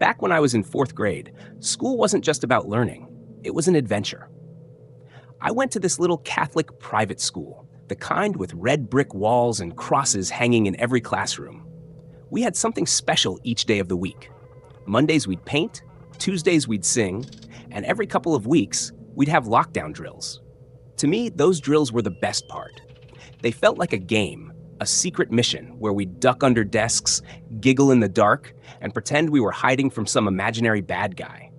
Back when I was in fourth grade, school wasn't just about learning, it was an adventure. I went to this little Catholic private school, the kind with red brick walls and crosses hanging in every classroom. We had something special each day of the week. Mondays we'd paint, Tuesdays we'd sing, and every couple of weeks we'd have lockdown drills. To me, those drills were the best part. They felt like a game, a secret mission where we'd duck under desks, giggle in the dark, and pretend we were hiding from some imaginary bad guy.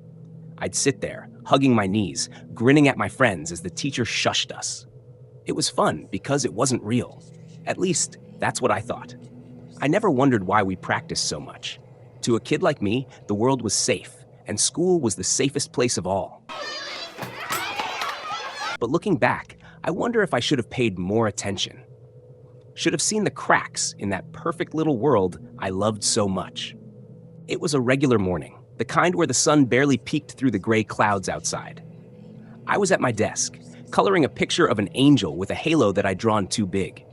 I'd sit there, hugging my knees, grinning at my friends as the teacher shushed us. It was fun because it wasn't real. At least, that's what I thought. I never wondered why we practiced so much. To a kid like me, the world was safe, and school was the safest place of all. But looking back, I wonder if I should have paid more attention. Should have seen the cracks in that perfect little world I loved so much. It was a regular morning, the kind where the sun barely peeked through the gray clouds outside. I was at my desk, coloring a picture of an angel with a halo that I'd drawn too big.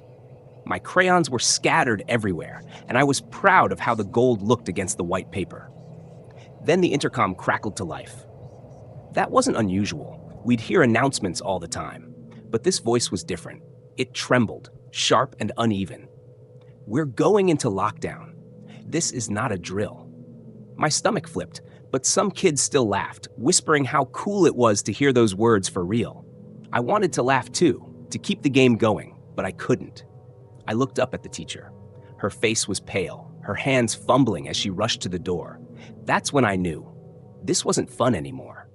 My crayons were scattered everywhere, and I was proud of how the gold looked against the white paper. Then the intercom crackled to life. That wasn't unusual. We'd hear announcements all the time, but this voice was different. It trembled, sharp and uneven. We're going into lockdown. This is not a drill. My stomach flipped, but some kids still laughed, whispering how cool it was to hear those words for real. I wanted to laugh too, to keep the game going, but I couldn't. I looked up at the teacher. Her face was pale, her hands fumbling as she rushed to the door. That's when I knew. This wasn't fun anymore.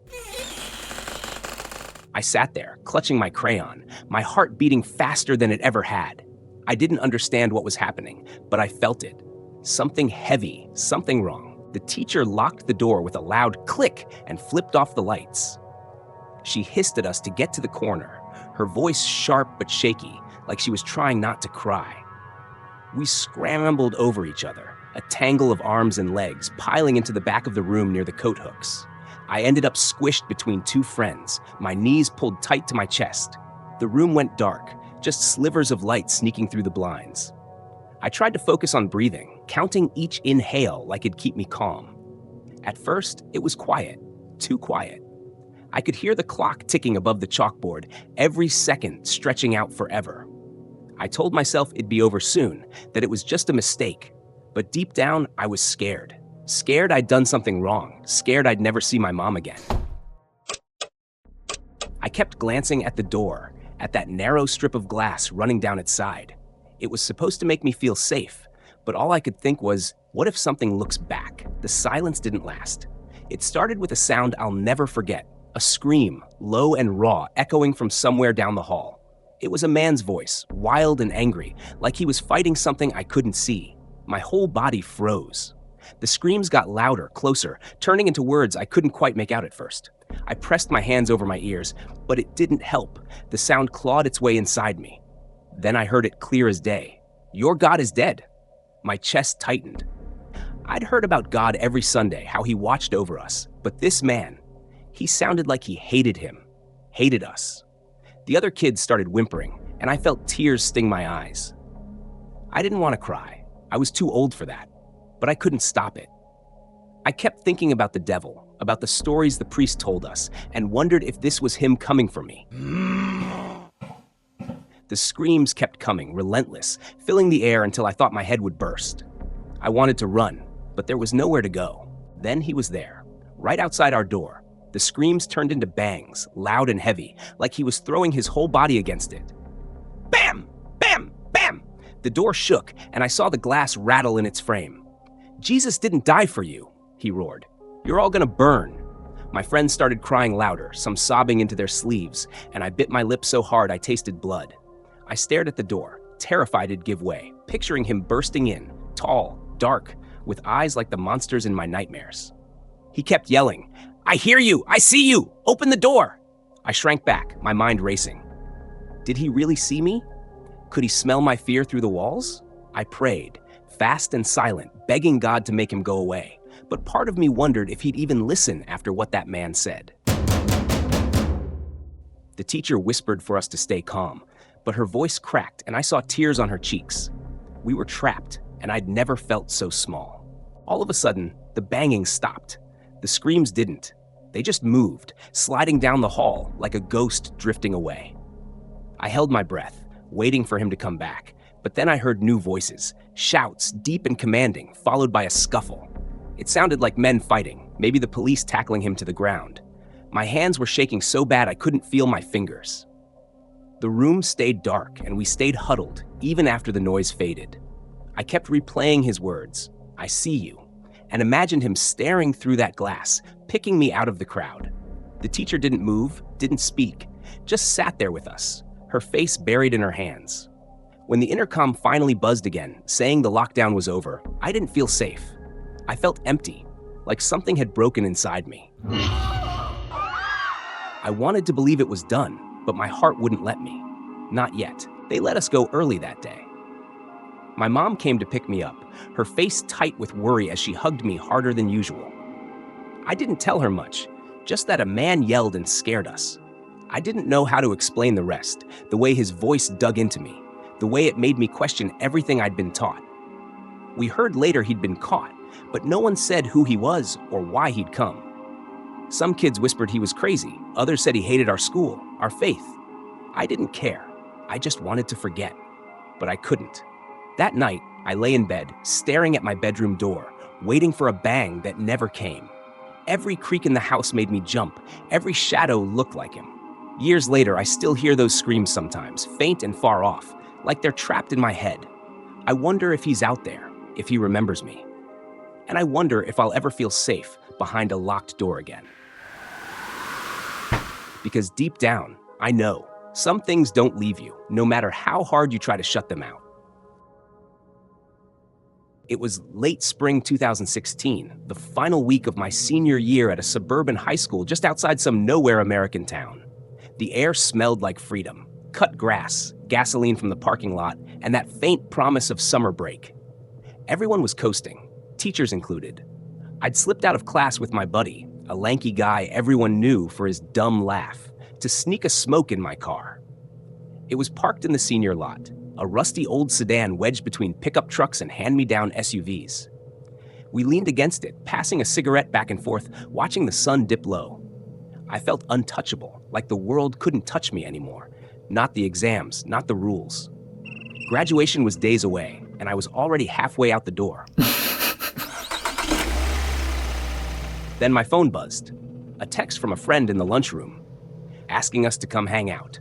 I sat there, clutching my crayon, my heart beating faster than it ever had. I didn't understand what was happening, but I felt it. Something heavy, something wrong. The teacher locked the door with a loud click and flipped off the lights. She hissed at us to get to the corner, her voice sharp but shaky, like she was trying not to cry. We scrambled over each other, a tangle of arms and legs piling into the back of the room near the coat hooks. I ended up squished between two friends, my knees pulled tight to my chest. The room went dark, just slivers of light sneaking through the blinds. I tried to focus on breathing, counting each inhale like it'd keep me calm. At first, it was quiet, too quiet. I could hear the clock ticking above the chalkboard, every second stretching out forever. I told myself it'd be over soon, that it was just a mistake. But deep down, I was scared. Scared I'd done something wrong, scared I'd never see my mom again. I kept glancing at the door, at that narrow strip of glass running down its side. It was supposed to make me feel safe, but all I could think was, what if something looks back? The silence didn't last. It started with a sound I'll never forget, a scream, low and raw, echoing from somewhere down the hall. It was a man's voice, wild and angry, like he was fighting something I couldn't see. My whole body froze. The screams got louder, closer, turning into words I couldn't quite make out at first. I pressed my hands over my ears, but it didn't help. The sound clawed its way inside me. Then I heard it clear as day. "Your God is dead." My chest tightened. I'd heard about God every Sunday, how he watched over us, but this man, he sounded like he hated him, hated us. The other kids started whimpering, and I felt tears sting my eyes. I didn't want to cry. I was too old for that, but I couldn't stop it. I kept thinking about the devil, about the stories the priest told us, and wondered if this was him coming for me. The screams kept coming, relentless, filling the air until I thought my head would burst. I wanted to run, but there was nowhere to go. Then he was there, right outside our door. The screams turned into bangs, loud and heavy, like he was throwing his whole body against it. Bam! Bam! Bam! The door shook, and I saw the glass rattle in its frame. "Jesus didn't die for you," he roared. "You're all gonna burn." My friends started crying louder, some sobbing into their sleeves, and I bit my lip so hard I tasted blood. I stared at the door, terrified it'd give way, picturing him bursting in, tall, dark, with eyes like the monsters in my nightmares. He kept yelling, "I hear you! I see you! Open the door!" I shrank back, my mind racing. Did he really see me? Could he smell my fear through the walls? I prayed, fast and silent, begging God to make him go away. But part of me wondered if he'd even listen after what that man said. The teacher whispered for us to stay calm, but her voice cracked and I saw tears on her cheeks. We were trapped, and I'd never felt so small. All of a sudden, the banging stopped. The screams didn't. They just moved, sliding down the hall like a ghost drifting away. I held my breath, waiting for him to come back, but then I heard new voices, shouts deep and commanding, followed by a scuffle. It sounded like men fighting, maybe the police tackling him to the ground. My hands were shaking so bad I couldn't feel my fingers. The room stayed dark, and we stayed huddled, even after the noise faded. I kept replaying his words, "I see you," and imagined him staring through that glass, picking me out of the crowd. The teacher didn't move, didn't speak, just sat there with us, her face buried in her hands. When the intercom finally buzzed again, saying the lockdown was over, I didn't feel safe. I felt empty, like something had broken inside me. I wanted to believe it was done, but my heart wouldn't let me. Not yet. They let us go early that day. My mom came to pick me up, her face tight with worry as she hugged me harder than usual. I didn't tell her much, just that a man yelled and scared us. I didn't know how to explain the rest, the way his voice dug into me, the way it made me question everything I'd been taught. We heard later he'd been caught, but no one said who he was or why he'd come. Some kids whispered he was crazy, others said he hated our school, our faith. I didn't care. I just wanted to forget, but I couldn't. That night, I lay in bed, staring at my bedroom door, waiting for a bang that never came. Every creak in the house made me jump. Every shadow looked like him. Years later, I still hear those screams sometimes, faint and far off, like they're trapped in my head. I wonder if he's out there, if he remembers me. And I wonder if I'll ever feel safe behind a locked door again. Because deep down, I know some things don't leave you, no matter how hard you try to shut them out. It was late spring 2016, the final week of my senior year at a suburban high school just outside some nowhere American town. The air smelled like freedom, cut grass, gasoline from the parking lot, and that faint promise of summer break. Everyone was coasting, teachers included. I'd slipped out of class with my buddy, a lanky guy everyone knew for his dumb laugh, to sneak a smoke in my car. It was parked in the senior lot, a rusty old sedan wedged between pickup trucks and hand-me-down SUVs. We leaned against it, passing a cigarette back and forth, watching the sun dip low. I felt untouchable, like the world couldn't touch me anymore. Not the exams, not the rules. Graduation was days away, and I was already halfway out the door. Then my phone buzzed. A text from a friend in the lunchroom, asking us to come hang out.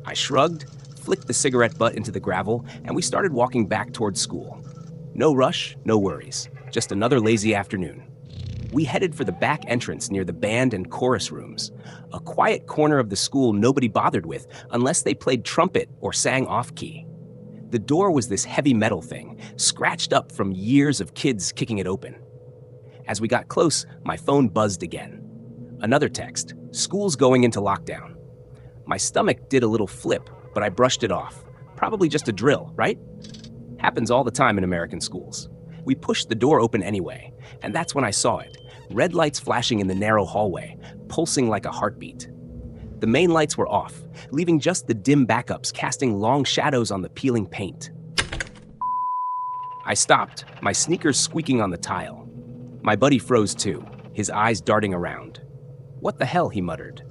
I shrugged, flicked the cigarette butt into the gravel, and we started walking back towards school. No rush, no worries, just another lazy afternoon. We headed for the back entrance near the band and chorus rooms, a quiet corner of the school nobody bothered with unless they played trumpet or sang off-key. The door was this heavy metal thing, scratched up from years of kids kicking it open. As we got close, my phone buzzed again. Another text, "School's going into lockdown." My stomach did a little flip, but I brushed it off. Probably just a drill, right? Happens all the time in American schools. We pushed the door open anyway, and that's when I saw it. Red lights flashing in the narrow hallway, pulsing like a heartbeat. The main lights were off, leaving just the dim backups casting long shadows on the peeling paint. I stopped, my sneakers squeaking on the tile. My buddy froze too, his eyes darting around. "What the hell?" he muttered.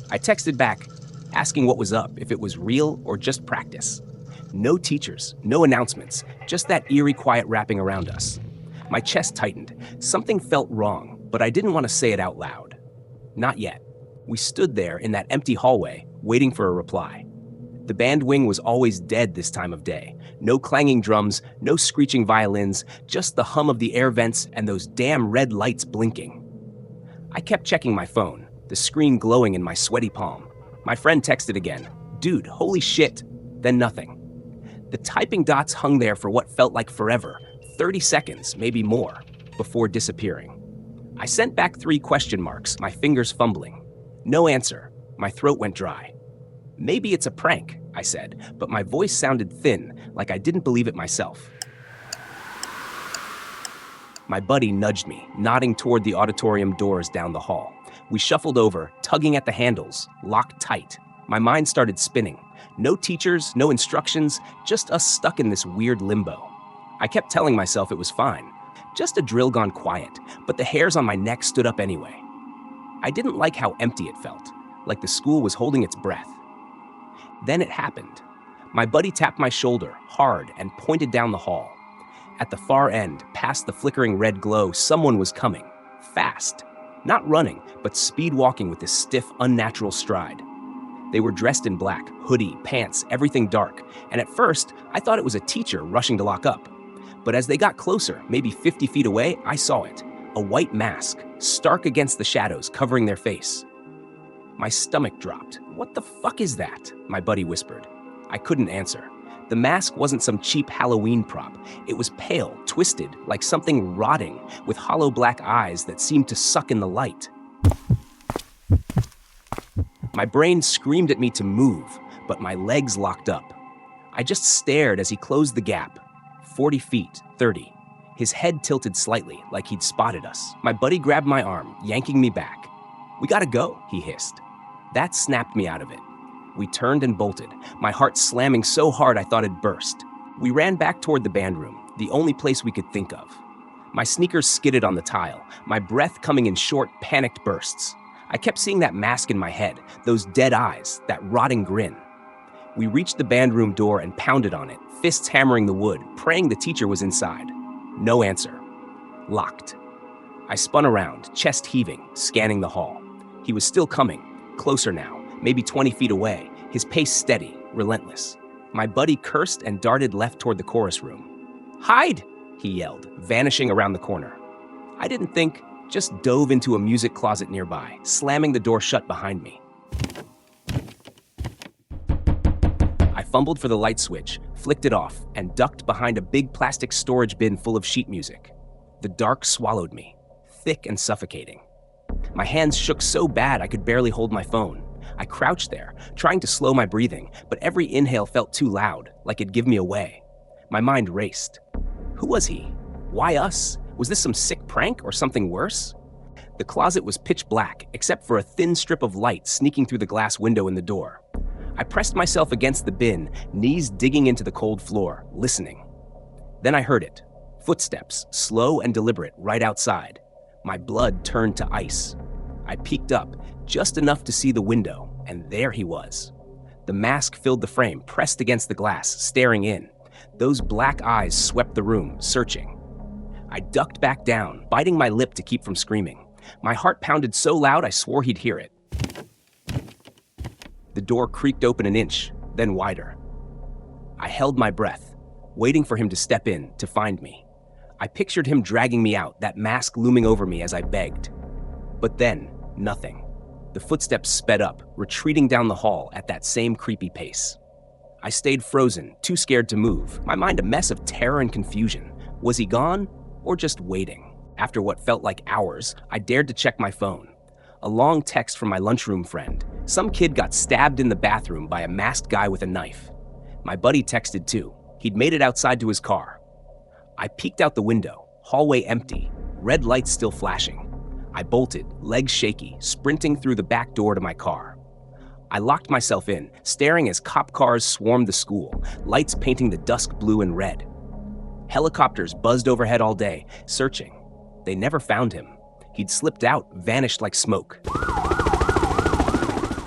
I texted back, asking what was up, if it was real or just practice. No teachers, no announcements, just that eerie quiet wrapping around us. My chest tightened. Something felt wrong, but I didn't want to say it out loud. Not yet. We stood there in that empty hallway, waiting for a reply. The band wing was always dead this time of day. No clanging drums, no screeching violins, just the hum of the air vents and those damn red lights blinking. I kept checking my phone, the screen glowing in my sweaty palm. My friend texted again, "Dude, holy shit," then nothing. The typing dots hung there for what felt like forever, 30 seconds, maybe more, before disappearing. I sent back 3 question marks, my fingers fumbling. No answer. My throat went dry. "Maybe it's a prank," I said, but my voice sounded thin, like I didn't believe it myself. My buddy nudged me, nodding toward the auditorium doors down the hall. We shuffled over, tugging at the handles, locked tight. My mind started spinning. No teachers, no instructions, just us stuck in this weird limbo. I kept telling myself it was fine. Just a drill gone quiet, but the hairs on my neck stood up anyway. I didn't like how empty it felt, like the school was holding its breath. Then it happened. My buddy tapped my shoulder hard and pointed down the hall. At the far end, past the flickering red glow, someone was coming. Fast. Not running, but speed walking with this stiff, unnatural stride. They were dressed in black, hoodie, pants, everything dark, and at first, I thought it was a teacher rushing to lock up. But as they got closer, maybe 50 feet away, I saw it. A white mask, stark against the shadows, covering their face. My stomach dropped. "What the fuck is that?" my buddy whispered. I couldn't answer. The mask wasn't some cheap Halloween prop. It was pale, twisted, like something rotting, with hollow black eyes that seemed to suck in the light. My brain screamed at me to move, but my legs locked up. I just stared as he closed the gap. 40 feet, 30. His head tilted slightly, like he'd spotted us. My buddy grabbed my arm, yanking me back. "We gotta go," he hissed. That snapped me out of it. We turned and bolted, my heart slamming so hard I thought it'd burst. We ran back toward the band room, the only place we could think of. My sneakers skidded on the tile, my breath coming in short, panicked bursts. I kept seeing that mask in my head, those dead eyes, that rotting grin. We reached the band room door and pounded on it, fists hammering the wood, praying the teacher was inside. No answer. Locked. I spun around, chest heaving, scanning the hall. He was still coming, closer now, maybe 20 feet away, his pace steady, relentless. My buddy cursed and darted left toward the chorus room. "Hide!" he yelled, vanishing around the corner. I didn't think, just dove into a music closet nearby, slamming the door shut behind me. I fumbled for the light switch, flicked it off, and ducked behind a big plastic storage bin full of sheet music. The dark swallowed me, thick and suffocating. My hands shook so bad I could barely hold my phone. I crouched there, trying to slow my breathing, but every inhale felt too loud, like it'd give me away. My mind raced. Who was he? Why us? Was this some sick prank or something worse? The closet was pitch black, except for a thin strip of light sneaking through the glass window in the door. I pressed myself against the bin, knees digging into the cold floor, listening. Then I heard it. Footsteps, slow and deliberate, right outside. My blood turned to ice. I peeked up, just enough to see the window, and there he was. The mask filled the frame, pressed against the glass, staring in. Those black eyes swept the room, searching. I ducked back down, biting my lip to keep from screaming. My heart pounded so loud I swore he'd hear it. The door creaked open an inch, then wider. I held my breath, waiting for him to step in, to find me. I pictured him dragging me out, that mask looming over me as I begged. But then, nothing. The footsteps sped up, retreating down the hall at that same creepy pace. I stayed frozen, too scared to move, my mind a mess of terror and confusion. Was he gone, or just waiting? After what felt like hours, I dared to check my phone. A long text from my lunchroom friend. Some kid got stabbed in the bathroom by a masked guy with a knife. My buddy texted too. He'd made it outside to his car. I peeked out the window, hallway empty, red lights still flashing. I bolted, legs shaky, sprinting through the back door to my car. I locked myself in, staring as cop cars swarmed the school, lights painting the dusk blue and red. Helicopters buzzed overhead all day, searching. They never found him. He'd slipped out, vanished like smoke.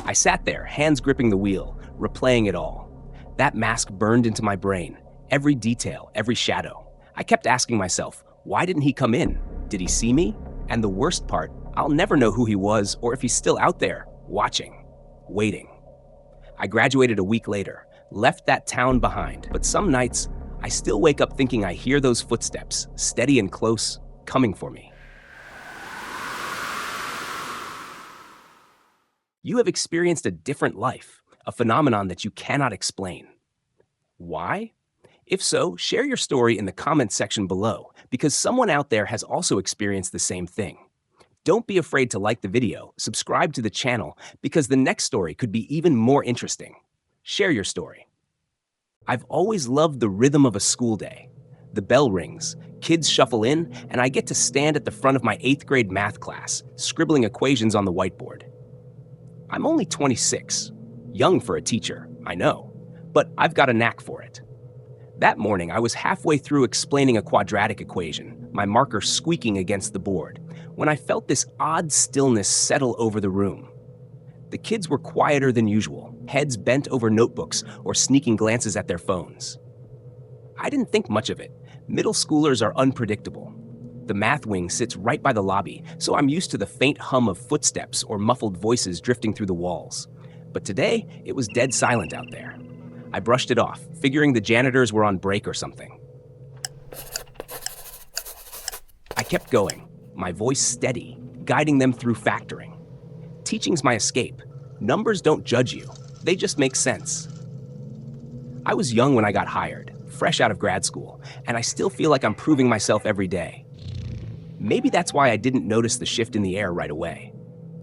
I sat there, hands gripping the wheel, replaying it all. That mask burned into my brain, every detail, every shadow. I kept asking myself, why didn't he come in? Did he see me? And the worst part, I'll never know who he was or if he's still out there, watching, waiting. I graduated a week later, left that town behind, but some nights, I still wake up thinking I hear those footsteps, steady and close, coming for me. You have experienced a different life, a phenomenon that you cannot explain. Why? If so, share your story in the comments section below, because someone out there has also experienced the same thing. Don't be afraid to like the video, subscribe to the channel, because the next story could be even more interesting. Share your story. I've always loved the rhythm of a school day. The bell rings, kids shuffle in, and I get to stand at the front of my 8th grade math class, scribbling equations on the whiteboard. I'm only 26. Young for a teacher, I know, but I've got a knack for it. That morning, I was halfway through explaining a quadratic equation. my marker squeaking against the board, when I felt this odd stillness settle over the room. The kids were quieter than usual, heads bent over notebooks or sneaking glances at their phones. I didn't think much of it. Middle schoolers are unpredictable. The math wing sits right by the lobby, so I'm used to the faint hum of footsteps or muffled voices drifting through the walls. But today, it was dead silent out there. I brushed it off, figuring the janitors were on break or something. I kept going, my voice steady, guiding them through factoring. Teaching's my escape. Numbers don't judge you. They just make sense. I was young when I got hired, fresh out of grad school, and I still feel like I'm proving myself every day. Maybe that's why I didn't notice the shift in the air right away.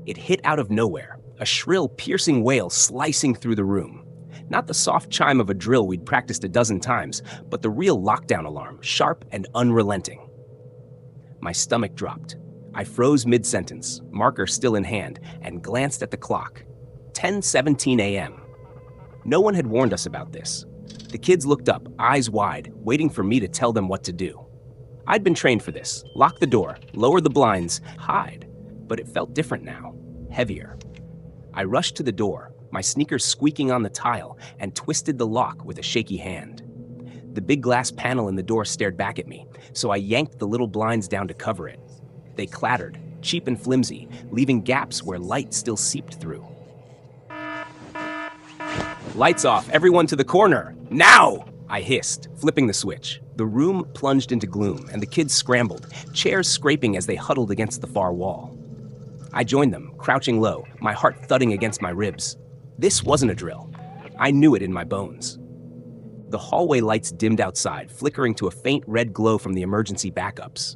It hit out of nowhere, a shrill, piercing wail slicing through the room. Not the soft chime of a drill we'd practiced a dozen times, but the real lockdown alarm, sharp and unrelenting. My stomach dropped. I froze mid-sentence, marker still in hand, and glanced at the clock. 10:17 a.m. No one had warned us about this. The kids looked up, eyes wide, waiting for me to tell them what to do. I'd been trained for this. Lock the door, lower the blinds, hide. But it felt different now, heavier. I rushed to the door, my sneakers squeaking on the tile, and twisted the lock with a shaky hand. The big glass panel in the door stared back at me, so I yanked the little blinds down to cover it. They clattered, cheap and flimsy, leaving gaps where light still seeped through. "Lights off, everyone to the corner, now!" I hissed, flipping the switch. The room plunged into gloom, and the kids scrambled, chairs scraping as they huddled against the far wall. I joined them, crouching low, my heart thudding against my ribs. This wasn't a drill. I knew it in my bones. The hallway lights dimmed outside, flickering to a faint red glow from the emergency backups.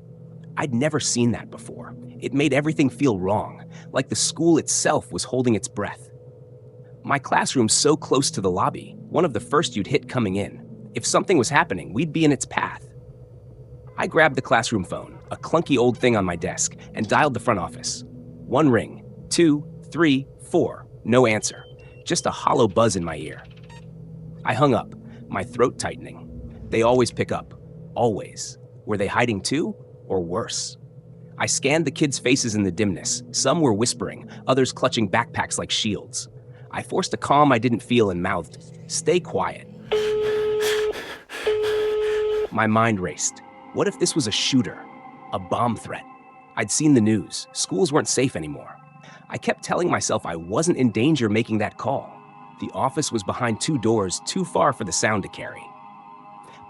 I'd never seen that before. It made everything feel wrong, like the school itself was holding its breath. My classroom's so close to the lobby, one of the first you'd hit coming in. If something was happening, we'd be in its path. I grabbed the classroom phone, a clunky old thing on my desk, and dialed the front office. 1 ring, 2, 3, 4, no answer. Just a hollow buzz in my ear. I hung up, my throat tightening. They always pick up. Always. Were they hiding too? Or worse? I scanned the kids' faces in the dimness. Some were whispering, others clutching backpacks like shields. I forced a calm I didn't feel and mouthed, "Stay quiet." My mind raced. What if this was a shooter? A bomb threat? I'd seen the news. Schools weren't safe anymore. I kept telling myself I wasn't in danger making that call. The office was behind 2 doors, too far for the sound to carry.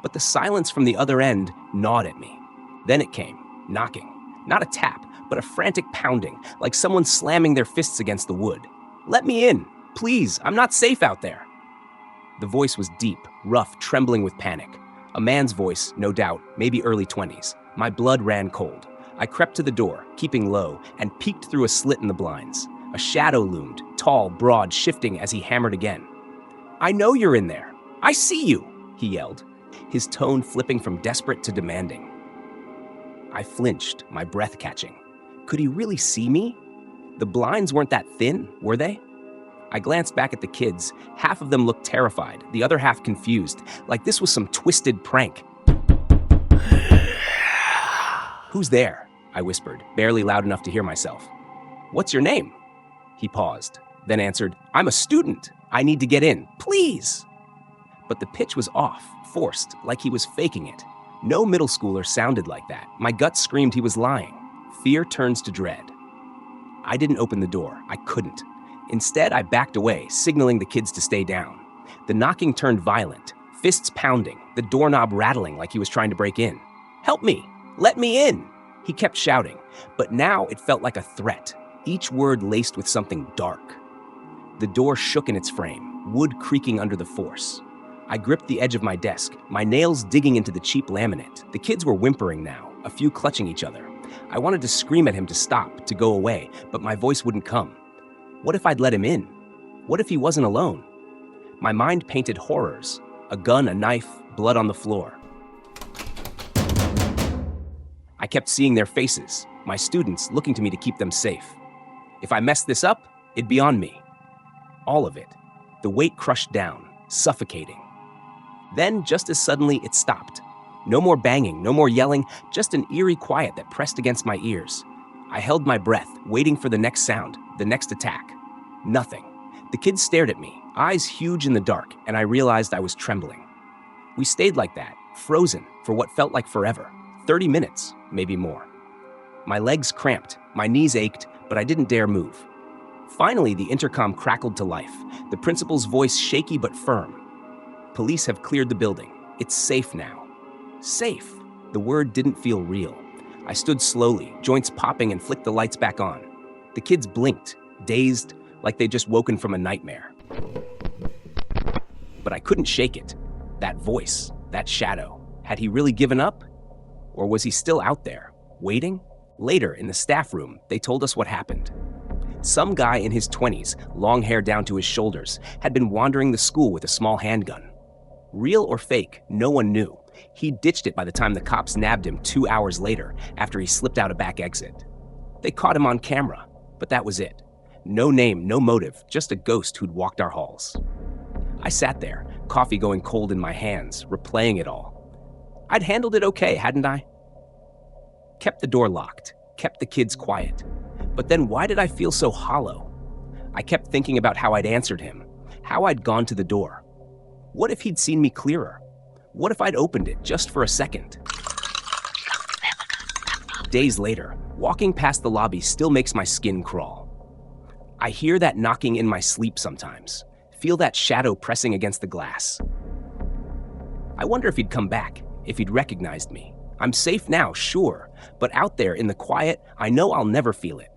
But the silence from the other end gnawed at me. Then it came, knocking. Not a tap, but a frantic pounding, like someone slamming their fists against the wood. "Let me in! Please, I'm not safe out there!" The voice was deep, rough, trembling with panic. A man's voice, no doubt, maybe early 20s. My blood ran cold. I crept to the door, keeping low, and peeked through a slit in the blinds. A shadow loomed, tall, broad, shifting as he hammered again. "I know you're in there. I see you," he yelled, his tone flipping from desperate to demanding. I flinched, my breath catching. Could he really see me? The blinds weren't that thin, were they? I glanced back at the kids. Half of them looked terrified, the other half confused, like this was some twisted prank. "Who's there?" I whispered, barely loud enough to hear myself. "What's your name?" He paused, then answered, "I'm a student. I need to get in, please." But the pitch was off, forced, like he was faking it. No middle schooler sounded like that. My gut screamed he was lying. Fear turns to dread. I didn't open the door. I couldn't. Instead, I backed away, signaling the kids to stay down. The knocking turned violent, fists pounding, the doorknob rattling like he was trying to break in. "Help me! Let me in!" He kept shouting, but now it felt like a threat, each word laced with something dark. The door shook in its frame, wood creaking under the force. I gripped the edge of my desk, my nails digging into the cheap laminate. The kids were whimpering now, a few clutching each other. I wanted to scream at him to stop, to go away, but my voice wouldn't come. What if I'd let him in? What if he wasn't alone? My mind painted horrors. A gun, a knife, blood on the floor. I kept seeing their faces, my students looking to me to keep them safe. If I messed this up, it'd be on me. All of it. The weight crushed down, suffocating. Then, just as suddenly, it stopped. No more banging, no more yelling, just an eerie quiet that pressed against my ears. I held my breath, waiting for the next sound, the next attack. Nothing. The kids stared at me, eyes huge in the dark, and I realized I was trembling. We stayed like that, frozen, for what felt like forever. 30 minutes, maybe more. My legs cramped, my knees ached, but I didn't dare move. Finally, the intercom crackled to life, the principal's voice shaky but firm. Police have cleared the building. It's safe now. Safe. The word didn't feel real. I stood slowly, joints popping, and flicked the lights back on. The kids blinked, dazed, like they'd just woken from a nightmare. But I couldn't shake it. That voice, that shadow. Had he really given up? Or was he still out there, waiting? Later, in the staff room, they told us what happened. Some guy in his 20s, long hair down to his shoulders, had been wandering the school with a small handgun. Real or fake, no one knew. He ditched it by the time the cops nabbed him 2 hours later, after he slipped out a back exit. They caught him on camera, but that was it. No name, no motive, just a ghost who'd walked our halls. I sat there, coffee going cold in my hands, replaying it all. I'd handled it okay, hadn't I? Kept the door locked, kept the kids quiet. But then why did I feel so hollow? I kept thinking about how I'd answered him, how I'd gone to the door. What if he'd seen me clearer? What if I'd opened it just for a second? Days later, walking past the lobby still makes my skin crawl. I hear that knocking in my sleep sometimes, feel that shadow pressing against the glass. I wonder if he'd come back, if he'd recognized me. I'm safe now, sure, but out there in the quiet, I know I'll never feel it.